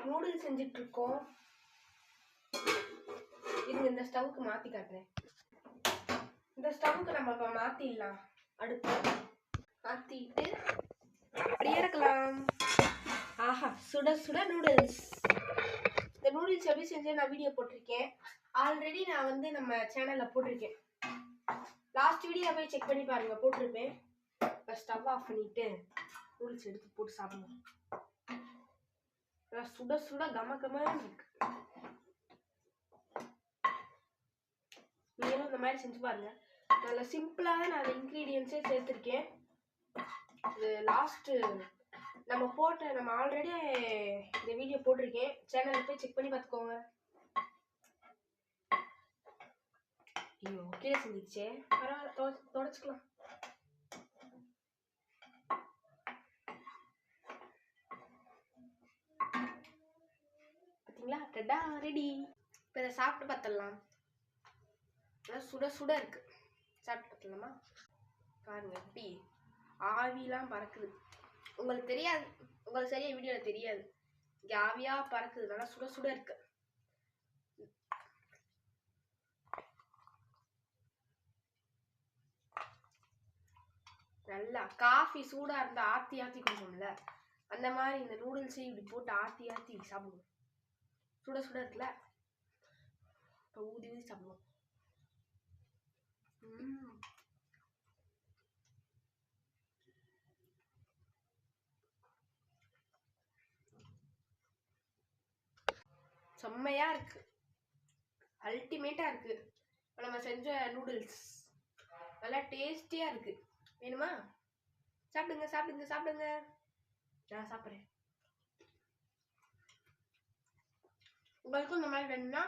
Noodles செஞ்சுட்டு இருக்கோம். இது இந்த ஸ்டவ்வுக்கு மாத்தி காட்டுறேன். இந்த ஸ்டவ்வுக்கு நம்ம இப்ப மாத்திடலாம். அடுப்பு மாத்திட்டு அப்படியே இருக்கலாம். ஆஹா, சுட சுட நூடுல்ஸ். இந்த நூடுல்ஸ் எப்படி செஞ்சு நான் வீடியோ போட்டிருக்கேன். ஆல்ரெடி நான் வந்து நம்ம சேனல்ல போட்டிருக்கேன். லாஸ்ட் வீடியோ போய் செக் பண்ணி பாருங்க, போட்டிருப்பேன். இப்போ ஸ்டவ் ஆஃப் பண்ணிட்டு நூடுல்ஸ் எடுத்து போட்டு சாப்பிடுவோம். சுட சுட கம கமன்னு இருக்கு. நீங்களும் இந்த மாதிரி செஞ்சு பாருங்க. நல்ல சிம்பிளாக நான் இன்க்ரீடியன்ஸே சேர்த்துருக்கேன். இது லாஸ்ட் நம்ம ஆல்ரெடி இந்த வீடியோ போட்டிருக்கேன். சேனலில் போய் செக் பண்ணி பார்த்துக்கோங்க. ஐயோ, கீழே செஞ்சிருச்சே, பரவாயில்ல, தொடச்சிக்கலாம். பார்த்தீங்களா, ரெட்டா ரெடி. இப்போ இதை சாப்பிட்டு பார்த்துடலாம். சுட சுட இருக்கு. சாப்பிட்டு பார்த்துடலாமா? பாருங்க எப்படி ஆவிலாம் பறக்குது. உங்களுக்கு தெரியாது, உங்களுக்கு சரியா வீடியோவில் தெரியாது. இங்கே ஆவியா பறக்குது, நல்லா சுட சுட இருக்கு. நல்லா காஃபி சூடா இருந்தா ஆத்தி ஆத்தி குடிப்போம்ல, அந்த மாதிரி இந்த நூடுல்ஸையும் இப்படி போட்டு ஆத்தி ஆத்தி சாப்பிடுவோம். சுட சுட இருக்குல்ல, இப்போ ஊதி ஊதி சாப்பிடுவோம். செம்மையா இருக்கு, அல்டிமேட்டா இருக்கு. நம்ம செஞ்ச நூடுல்ஸ் நல்லா டேஸ்டியா இருக்கு. வேணுமா? சாப்பிடுங்க சாப்பிடுங்க சாப்பிடுங்க. நான் சாப்பிட்றேன். உங்களுக்கும் இந்த மாதிரி வேணும்னா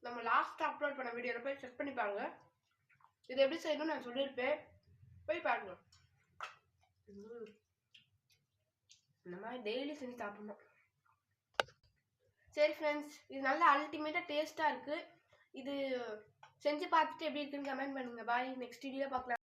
நம்ம லாஸ்ட் அப்லோட் பண்ண வீடியோவில் போய் செக் பண்ணி பாருங்க. இது எப்படி செய்யணும்னு நான் சொல்லியிருப்பேன், போய் பாருங்க. இந்த மாதிரி டெய்லி செஞ்சு சாப்பிடணும். சரி ஃப்ரெண்ட்ஸ், இது நல்லா அல்டிமேட்டாக டேஸ்ட்டாக இருக்குது. இது செஞ்சு பார்த்துட்டு எப்படி இருக்குன்னு கமெண்ட் பண்ணுங்கள். பாய், நெக்ஸ்ட் வீடியோவில் பார்க்கலாம்.